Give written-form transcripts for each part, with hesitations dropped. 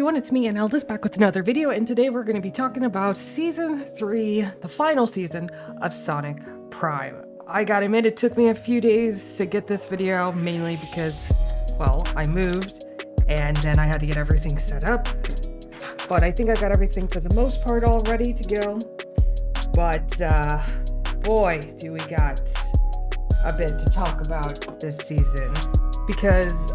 everyone, it's me, Eldis, back with another video, and today we're going to be talking about Season 3, the final season of Sonic Prime. I gotta admit, it took me a few days to get this video, mainly because, well, I moved, and then I had to get everything set up. But I think I got everything for the most part all ready to go. But, boy, do we got a bit to talk about this season. Because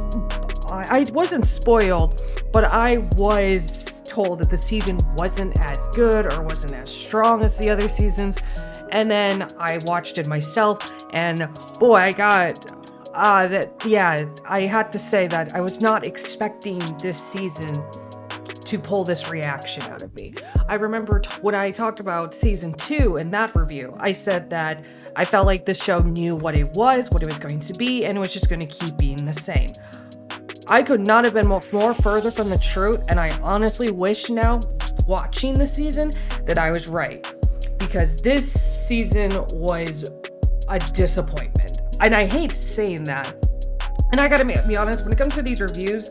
I wasn't spoiled, but I was told that the season wasn't as good or wasn't as strong as the other seasons. And then I watched it myself, and boy, I got I had to say that I was not expecting this season to pull this reaction out of me. I remember when I talked about season 2 in that review, I said that I felt like this show knew what it was going to be, and it was just going to keep being the same. I could not have been more further from the truth, and I honestly wish now, watching the season, that I was right. Because this season was a disappointment. And I hate saying that. And I gotta be honest, when it comes to these reviews,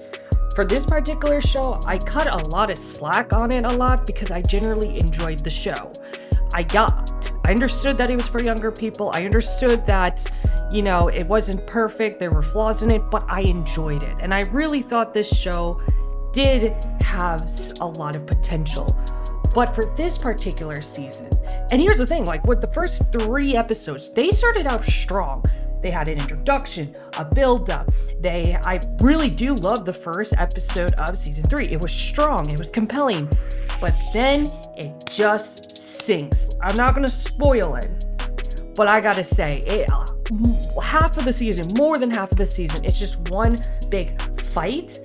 for this particular show, I cut a lot of slack on it a lot because I generally enjoyed the show. I understood that it was for younger people. I understood that, it wasn't perfect. There were flaws in it, but I enjoyed it. And I really thought this show did have a lot of potential. But for this particular season, and here's the thing, with the first 3 episodes, they started out strong. They had an introduction, a build-up. I really do love the first episode of season 3. It was strong, it was compelling, but then it just sinks. I'm not gonna spoil it, but I gotta say, half of the season, more than half of the season, it's just one big fight,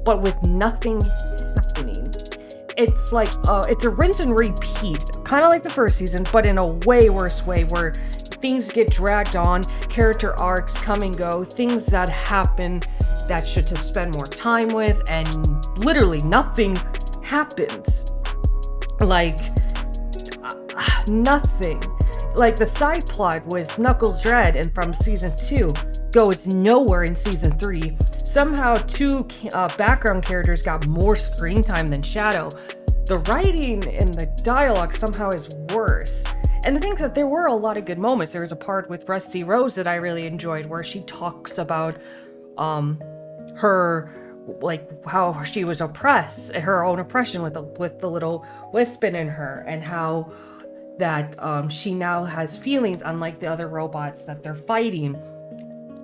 but with nothing happening. It's like, it's a rinse and repeat, kind of like the first season, but in a way worse way, where things get dragged on, character arcs come and go, things that happen that should spend more time with, and literally nothing happens. Nothing. The side plot with Knuckles Dread and from season 2 goes nowhere in season 3. Somehow 2 background characters got more screen time than Shadow. The writing and the dialogue somehow is worse. And the thing is that there were a lot of good moments. There was a part with Rusty Rose that I really enjoyed where she talks about her, how she was oppressed, her own oppression with the little Wispin in her, and how that she now has feelings unlike the other robots that they're fighting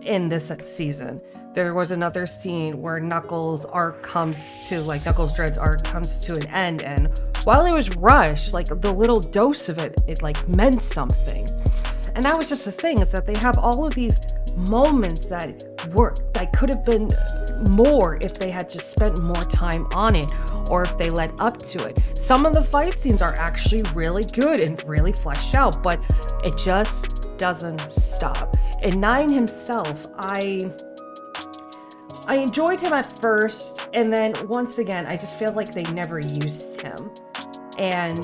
in this season. There was another scene where Knuckles' Dread's arc comes to an end, and while it was rushed, the little dose of it meant something. And that was just the thing, is that they have all of these moments that could have been more if they had just spent more time on it, or if they led up to it. Some of the fight scenes are actually really good and really fleshed out, but it just doesn't stop. And Nine himself, I enjoyed him at first, and then once again, I just feel like they never used him. And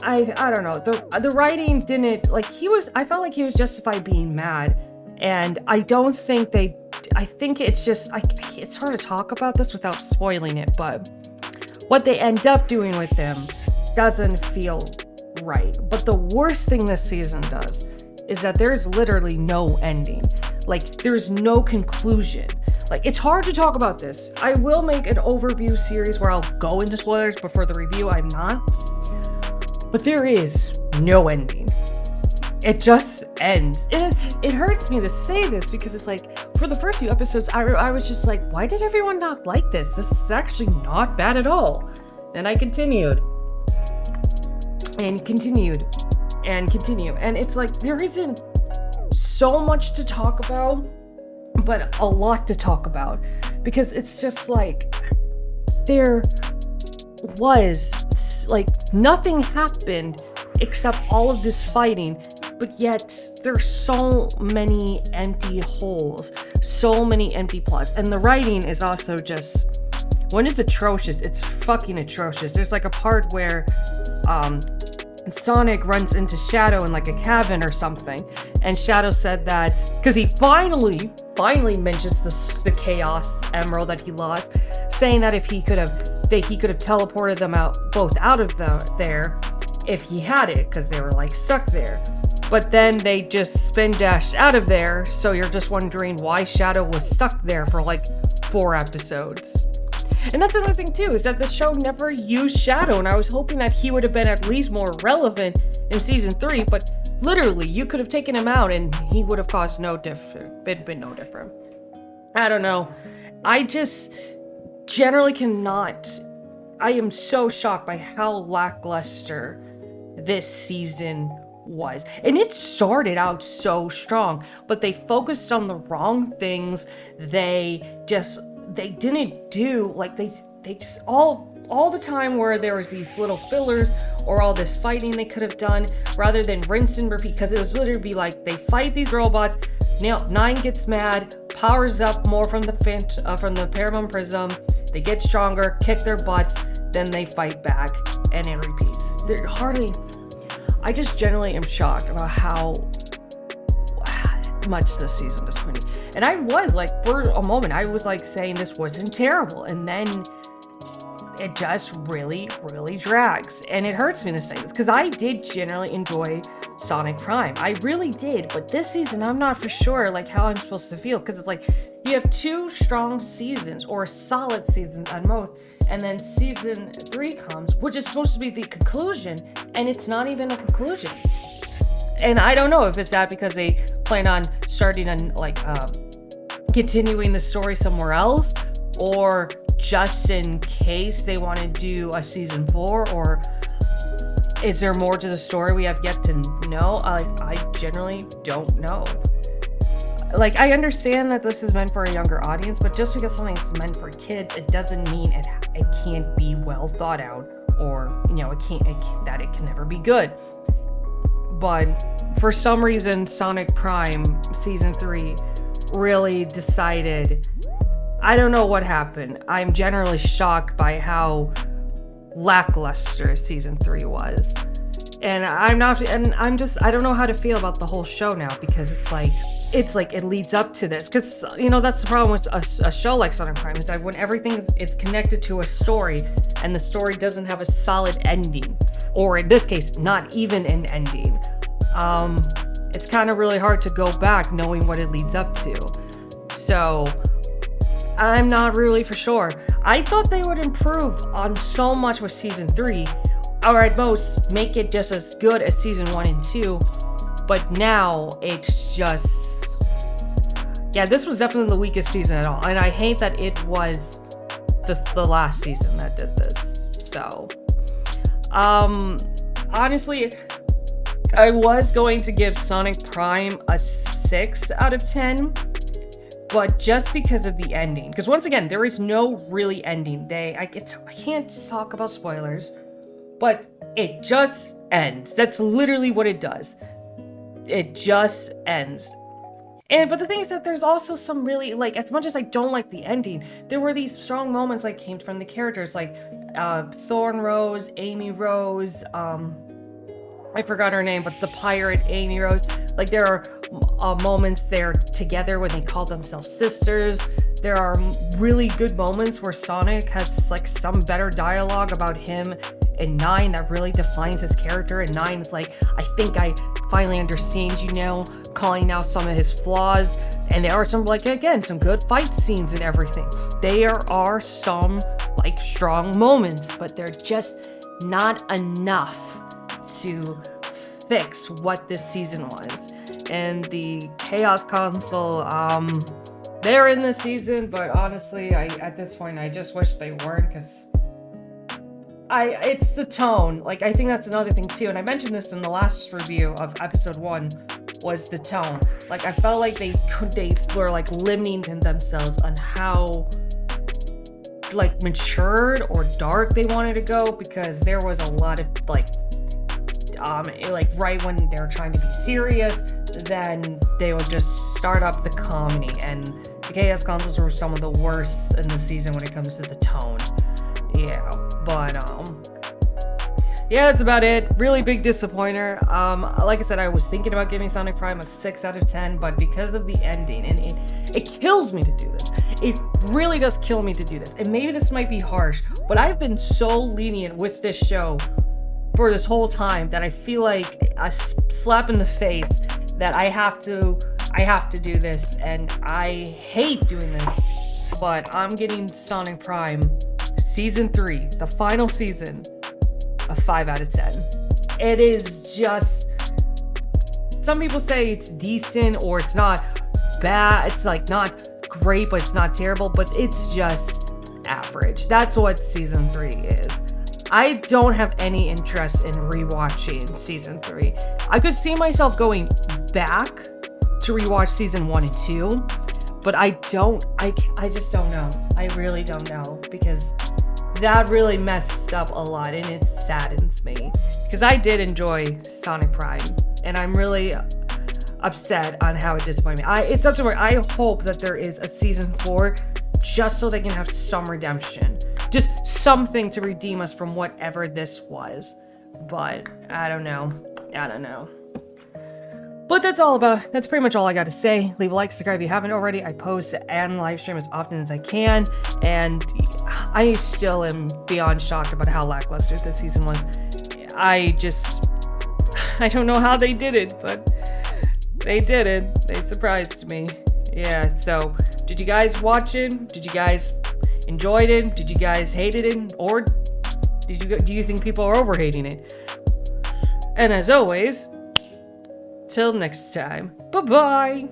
I don't know, the writing didn't, I felt like he was justified being mad, and I don't think I think it's just, it's hard to talk about this without spoiling it, but what they end up doing with him doesn't feel right. But the worst thing this season does is that there's literally no ending. There's no conclusion. It's hard to talk about this. I will make an overview series where I'll go into spoilers, but for the review, I'm not. But there is no ending. It just ends. It hurts me to say this because it's for the first few episodes, I was just why did everyone not like this? This is actually not bad at all. Then I continued. And continued. And continued. And it's there isn't so much to talk about, but a lot to talk about, because it's just there was nothing happened except all of this fighting, but yet there's so many empty holes, so many empty plots, and the writing is also just, when it's atrocious, it's fucking atrocious. There's a part where Sonic runs into Shadow in a cabin or something, and Shadow said that because he finally mentions the Chaos Emerald that he lost, saying that if he could have he could have teleported them both out of there if he had it, because they were like stuck there. But then they just spin dashed out of there, so you're just wondering why Shadow was stuck there for like 4 episodes. And that's another thing too, is that the show never used Shadow, and I was hoping that he would have been at least more relevant in season 3, but literally you could have taken him out and he would have caused no different, been no different. I don't know. I just generally cannot. I am so shocked by how lackluster this season was. And it started out so strong, but they focused on the wrong things. They didn't do, like, they just all the time where there was these little fillers or all this fighting they could have done, rather than rinse and repeat, because it was literally be like, they fight these robots, now 9 gets mad, powers up more from the Paramount Prism, they get stronger, kick their butts, then they fight back, and it repeats. I just generally am shocked about how much this season disappointed. And I was like, for a moment, I was like saying this wasn't terrible, and then it just really, really drags. And it hurts me to say this, because I did generally enjoy Sonic Prime. I really did, but this season, I'm not for sure like how I'm supposed to feel, because it's like, you have 2 strong seasons, or solid seasons on most, and then season 3 comes, which is supposed to be the conclusion, and it's not even a conclusion. And I don't know if it's that because they plan on starting on continuing the story somewhere else, or just in case they want to do a season 4, or is there more to the story we have yet to know? I generally don't know. Like, I understand that this is meant for a younger audience, but just because something's meant for kids, it doesn't mean it can't be well thought out, or, that it can never be good. But for some reason, Sonic Prime Season 3 really decided, I don't know what happened. I'm generally shocked by how lackluster Season 3 was. And I don't know how to feel about the whole show now, because it's like it leads up to this. Because, that's the problem with a show like Sonic Prime, is that when everything is connected to a story, and the story doesn't have a solid ending, or in this case, not even an ending, it's kind of really hard to go back knowing what it leads up to. So I'm not really for sure. I thought they would improve on so much with season 3, or at most make it just as good as season 1 and 2. But now it's just, this was definitely the weakest season at all. And I hate that it was the last season that did this. So, honestly, I was going to give Sonic Prime a 6 out of 10, but just because of the ending. Because once again, there is no really ending. I can't talk about spoilers, but it just ends. That's literally what it does. It just ends. But the thing is that there's also some really, as much as I don't like the ending, there were these strong moments came from the characters, Thorn Rose, Amy Rose, I forgot her name, but the pirate Amy Rose. There are moments there together when they call themselves sisters. There are really good moments where Sonic has some better dialogue about him in 9 that really defines his character. And 9 is I think I finally understand you now, calling out some of his flaws. And there are some some good fight scenes and everything. There are some strong moments, but they're just not enough to fix what this season was. And the Chaos Console, they're in this season, but honestly, at this point, I just wish they weren't, because it's the tone. I think that's another thing too, and I mentioned this in the last review of episode 1, was the tone. I felt like they were limiting themselves on how matured or dark they wanted to go, because there was a lot of right when they were trying to be serious, then they would just start up the comedy, and the Chaos Consoles were some of the worst in the season when it comes to the tone. Yeah, but yeah, that's about it. Really big disappointer. Like I said, I was thinking about giving Sonic Prime a 6 out of 10, but because of the ending, and it kills me to do this. It really does kill me to do this. And maybe this might be harsh, but I've been so lenient with this show for this whole time that I feel like a slap in the face that I have to do this, and I hate doing this. But I'm getting Sonic Prime Season 3, the final season, a 5 out of 10. It is just, some people say it's decent or it's not bad. It's like not great, but it's not terrible, but it's just average. That's what Season 3 is. I don't have any interest in rewatching Season 3. I could see myself going back to rewatch Season 1 and 2, but I just don't know. I really don't know, because that really messed up a lot, and it saddens me because I did enjoy Sonic Prime, and I'm really upset on how it disappointed me. It's up to me. I hope that there is a Season 4 just so they can have some redemption, just something to redeem us from whatever this was. But I don't know. But that's pretty much all I got to say. Leave a like, subscribe if you haven't already. I post and live stream as often as I can, and I still am beyond shocked about how lackluster this season was. I don't know how they did it, but they did it. They surprised me. Yeah, so did you guys watch it? Did you guys enjoy it? Did you guys hate it? Or do you think people are overhating it? And as always, till next time, bye-bye!